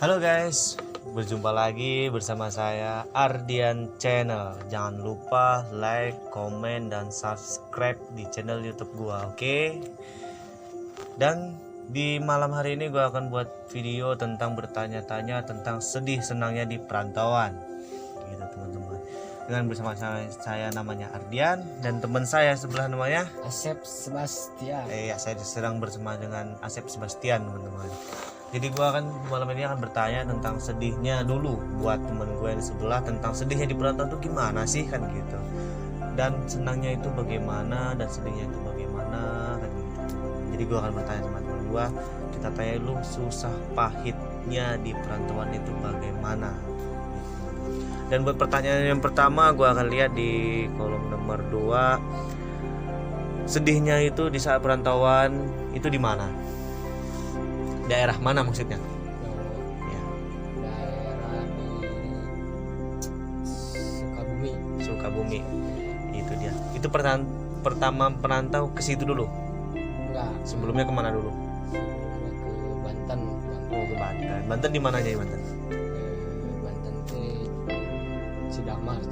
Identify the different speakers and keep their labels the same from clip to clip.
Speaker 1: Halo guys, berjumpa lagi bersama saya Ardian Channel. Jangan lupa like, komen, dan subscribe di channel YouTube gua, oke? Dan di malam hari ini gua akan buat video tentang bertanya-tanya tentang sedih senangnya di perantauan, gitu teman-teman. Dengan bersama saya namanya Ardian dan teman saya sebelah namanya
Speaker 2: Asep Sebastian.
Speaker 1: saya sedang bersama dengan Asep Sebastian, teman-teman. Jadi gue akan malam ini akan bertanya tentang sedihnya dulu buat temen gue di sebelah, tentang sedihnya di perantauan itu gimana sih kan gitu, dan senangnya itu bagaimana dan sedihnya itu bagaimana kan gitu. Jadi gue akan bertanya sama temen gue, kita tanya dulu susah pahitnya di perantauan itu bagaimana. Dan buat pertanyaan yang pertama gue akan lihat di kolom nomor 2, sedihnya itu di saat perantauan itu di mana? Daerah mana maksudnya? Ya.
Speaker 2: Daerah di
Speaker 1: Sukabumi. Itu dia. Itu pertama perantau ke situ dulu.
Speaker 2: Enggak.
Speaker 1: Sebelumnya kemana dulu?
Speaker 2: Sebelumnya ke Banten.
Speaker 1: Oh, ke Banten. Banten di mananya di Banten?
Speaker 2: Banten ke Cidamar.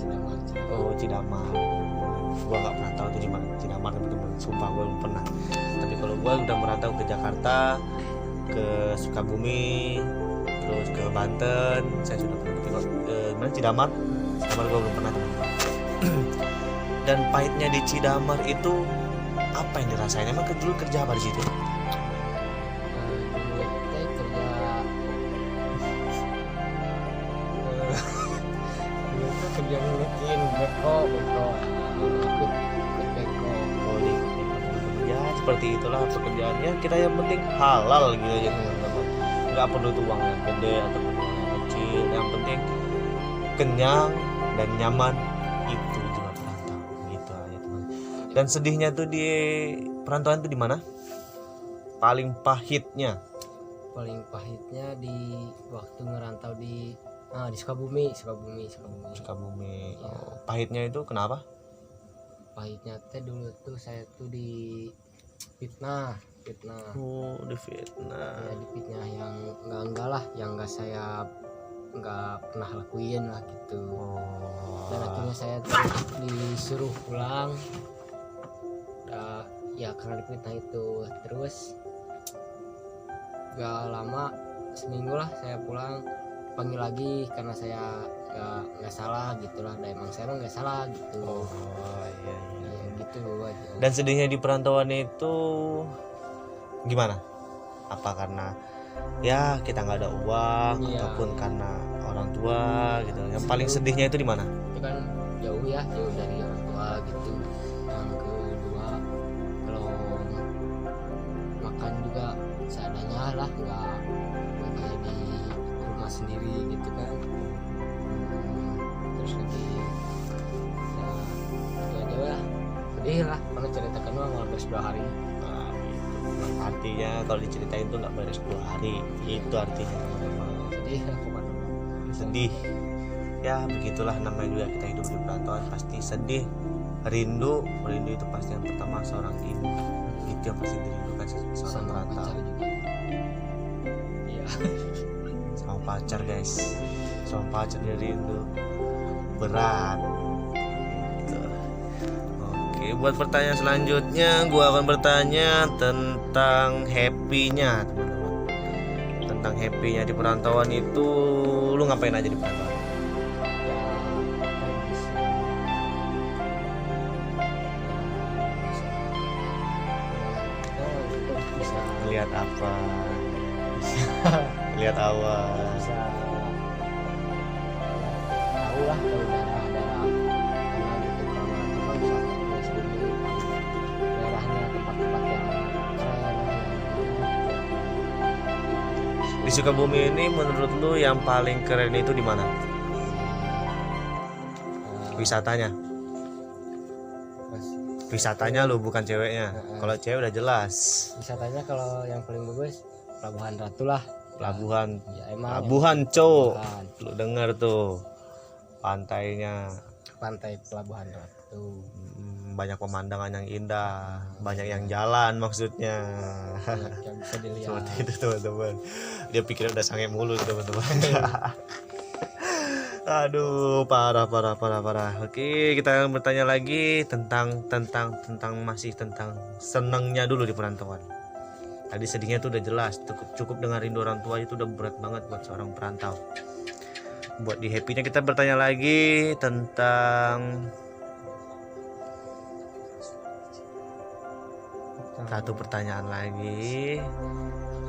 Speaker 1: Oh, Cidamar. Gua nggak pernah tahu itu di mana Cidamar, teman-teman. Sumpah gua belum pernah. Tapi kalau gua udah merantau ke Jakarta, ke Sukabumi, terus ke Banten, saya sudah pernah. Tapi ke mana Cidamar gua belum pernah, teman-teman. Dan pahitnya di Cidamar itu apa yang dirasain? Emang dulu kerja apa di situ?
Speaker 2: Dulu teh kerja dulu tuh kerja ngurutin beko. Ikut beko.
Speaker 1: Oh, ya seperti itulah pekerjaannya. Kita yang penting halal gitu aja, teman-teman. Nggak perlu tuh uang yang gede atau uang yang kecil, yang penting kenyang dan nyaman, itu juga perantau gitu aja, teman. Dan sedihnya tuh di perantauan tuh di mana paling pahitnya?
Speaker 2: Paling pahitnya di waktu ngerantau di Sukabumi.
Speaker 1: Oh, pahitnya itu kenapa?
Speaker 2: Pahitnya teh dulu tuh saya tuh di fitnah
Speaker 1: Oh, di Vietnam.
Speaker 2: ya, di fitnah yang enggak lah, yang saya nggak pernah lakuin lah gitu. Dan akhirnya saya tuh disuruh pulang ya karena difitnah itu. Terus gak lama, seminggu lah saya pulang, panggil lagi karena saya nggak salah gitulah. Dan emang saya nggak salah gitu.
Speaker 1: Iya.
Speaker 2: Ya, gitu aja.
Speaker 1: Dan sedihnya di perantauan itu gimana? Apa karena ya kita nggak ada uang,
Speaker 2: Iya.
Speaker 1: ataupun karena orang tua gitu? Yang paling sedihnya itu di mana?
Speaker 2: Itu kan jauh dari orang tua gitu. Yang kedua, kalau makan juga seadanya lah, nggak kayak di rumah sendiri gitu kan. Terus lagi ya itu aja lah, sedih lah karena ceritakan doang nggak beres 2 hari.
Speaker 1: Nah, gitu. Artinya kalau diceritain tuh nggak beres 2 hari, itu artinya, teman-teman.
Speaker 2: Sedih lah pokoknya.
Speaker 1: Sedih. Ya begitulah, namanya juga kita hidup di perantauan, pasti sedih, rindu itu pasti yang pertama seorang ibu. Itu yang pasti dirindukan seorang
Speaker 2: Sama
Speaker 1: perantau.
Speaker 2: pacar juga. Iya.
Speaker 1: Sama pacar, guys, sama pacar dia rindu berat gitu. Oke, buat pertanyaan selanjutnya gua akan bertanya tentang happy-nya, teman-teman. Tentang happy-nya di perantauan itu, lu ngapain aja di perantauan?
Speaker 2: Bisa
Speaker 1: Lihat apa? Lihat awan.
Speaker 2: bisa tahu lah kalau daerah-daerah mana gitu, kalau cuma bisa sendiri daerahnya, tempat-tempat yang keren
Speaker 1: Di Sukabumi ini menurut lu yang paling keren itu di mana? Wisatanya. Wisatanya lu, bukan ceweknya. Kalau cewek udah jelas.
Speaker 2: Wisatanya kalau yang paling bagus Pelabuhan Ratu lah.
Speaker 1: Pelabuhan.
Speaker 2: Ya emang
Speaker 1: Pelabuhan, Cok.
Speaker 2: Pelabuhan.
Speaker 1: Lu denger tuh pantainya.
Speaker 2: Pantai Pelabuhan Ratu.
Speaker 1: banyak pemandangan yang indah, banyak yang jalan maksudnya.
Speaker 2: yang bisa dilihat.
Speaker 1: Seperti itu teman-teman. Dia pikir udah sange mulu teman-teman. Aduh, parah. Oke, kita akan bertanya lagi tentang masih tentang senangnya dulu di perantauan. Tadi sedihnya itu udah jelas, cukup dengan rindu orang tua itu udah berat banget buat seorang perantau. Buat di happy-nya kita bertanya lagi tentang satu pertanyaan lagi.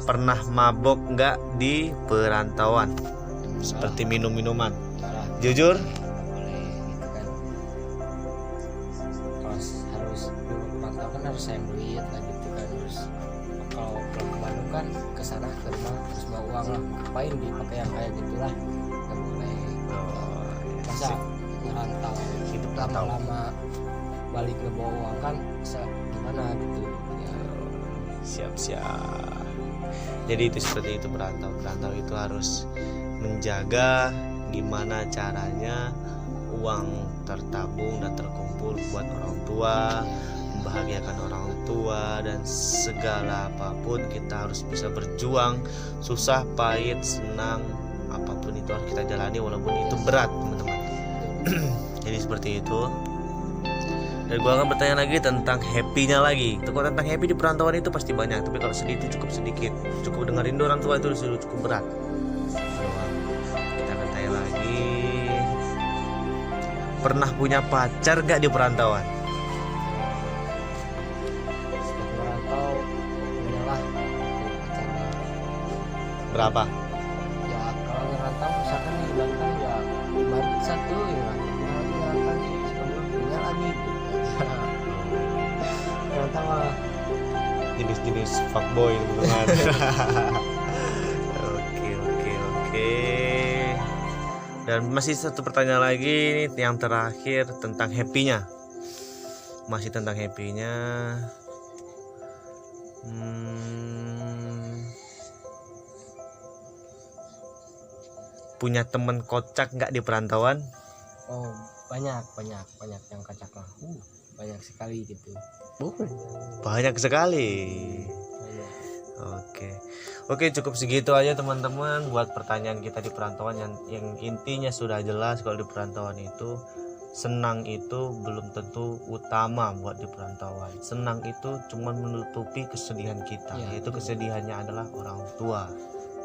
Speaker 1: Pernah mabok nggak di perantauan? Seperti minum-minuman.
Speaker 2: Enggak lah,
Speaker 1: Jujur?
Speaker 2: nggak boleh gitu kan. Kalau harus dulu perantau kan harus sayang duit lah gitu kan. Terus kalau pulang ke Bandung kan kesana ke rumah terus bawa uang lah, ngapain dipakai yang kayak gitulah, nggak boleh. Masa ngerantau
Speaker 1: Hidup perantau.
Speaker 2: lama-lama balik ke bawa uang kan bisa gimana gitu ya.
Speaker 1: Siap. Jadi itu seperti itu perantau itu harus menjaga gimana caranya uang tertabung dan terkumpul buat orang tua, membahagiakan orang tua, dan segala apapun kita harus bisa berjuang, susah pahit senang apapun itu harus kita jalani walaupun itu berat teman-teman. Jadi seperti itu. Dan gua akan bertanya lagi tentang happy-nya lagi. Kalau tentang happy di perantauan itu pasti banyak, tapi kalau sedih itu cukup sedikit. Cukup dengar rindu orang tua itu sudah cukup berat. Kita akan tanya lagi. Pernah punya pacar gak di perantauan?
Speaker 2: Setelah merantau punyalah pacarnya.
Speaker 1: Berapa?
Speaker 2: Ya kalau ngerantau misalkan di Banten ya baru satu ya, kalau di ngerantau di Sukabumi punya lagi. Ngerantau mah
Speaker 1: Jenis-jenis fuckboy teman-teman. Oke. Dan masih satu pertanyaan lagi nih, yang terakhir tentang happy-nya. Masih tentang happy-nya. Punya temen kocak nggak di perantauan?
Speaker 2: oh banyak yang kacak lah, banyak sekali gitu.
Speaker 1: Banyak sekali.
Speaker 2: Banyak.
Speaker 1: Oke, cukup segitu aja teman-teman buat pertanyaan kita di perantauan yang intinya sudah jelas kalau di perantauan itu senang itu belum tentu utama buat di perantauan. Senang itu cuma menutupi kesedihan kita,
Speaker 2: Ya,
Speaker 1: yaitu
Speaker 2: betul.
Speaker 1: kesedihannya adalah orang tua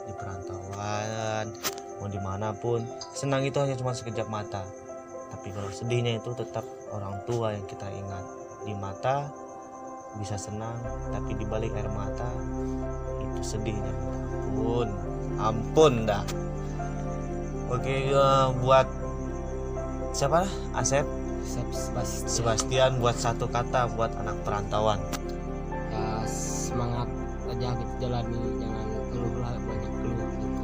Speaker 1: di perantauan. Mau dimanapun, senang itu hanya cuma sekejap mata. Tapi kalau sedihnya itu tetap orang tua yang kita ingat. Di mata bisa senang, tapi di balik air mata itu sedihnya. Ampun dah. Oke, buat siapa? Asep Sebastian buat satu kata buat anak perantauan.
Speaker 2: Ya semangat aja gitu, jalani, jangan keluh lah, banyak keluh gitu.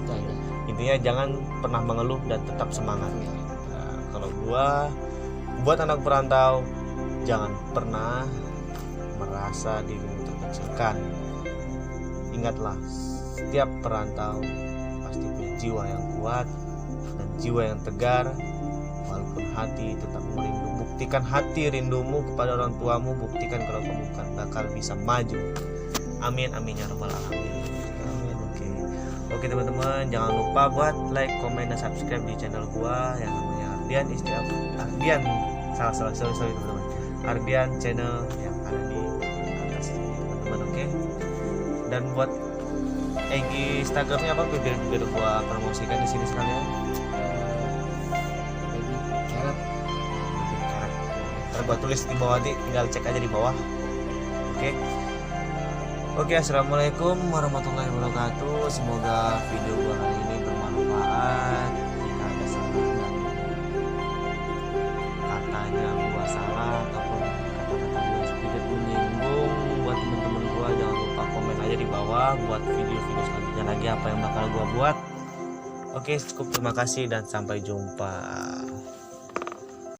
Speaker 2: Itu aja.
Speaker 1: Intinya jangan pernah mengeluh dan tetap semangat.
Speaker 2: Ya.
Speaker 1: Nah, kalau gua buat anak perantau, jangan pernah merasa dirimu terkecilkan. Ingatlah, setiap perantau pasti punya jiwa yang kuat dan jiwa yang tegar. Walaupun hati tetap merindu, buktikan hati rindumu kepada orang tuamu, buktikan kalau kamu bakal bisa maju. Amin ya rabbal alamin. Oke teman-teman, jangan lupa buat like, komen, dan subscribe di channel gua yang namanya Ardian. Sorry teman-teman. Ardian channel yang ada di atas ini teman-teman. Oke. Dan buat Instagramnya apa biar gua promosikan di sini sekalian.
Speaker 2: Baby carrot.
Speaker 1: Ntar gua tulis di bawah, nanti tinggal cek aja di bawah. Oke, assalamualaikum warahmatullahi wabarakatuh. Semoga video gua kali ini bermanfaat. Jika ada salah dan katanya gua salah ataupun kata-kata gua sedikit menyinggung, buat temen-temen gua jangan lupa komen aja di bawah buat video-video selanjutnya lagi apa yang bakal gua buat. Oke, cukup, terima kasih dan sampai jumpa.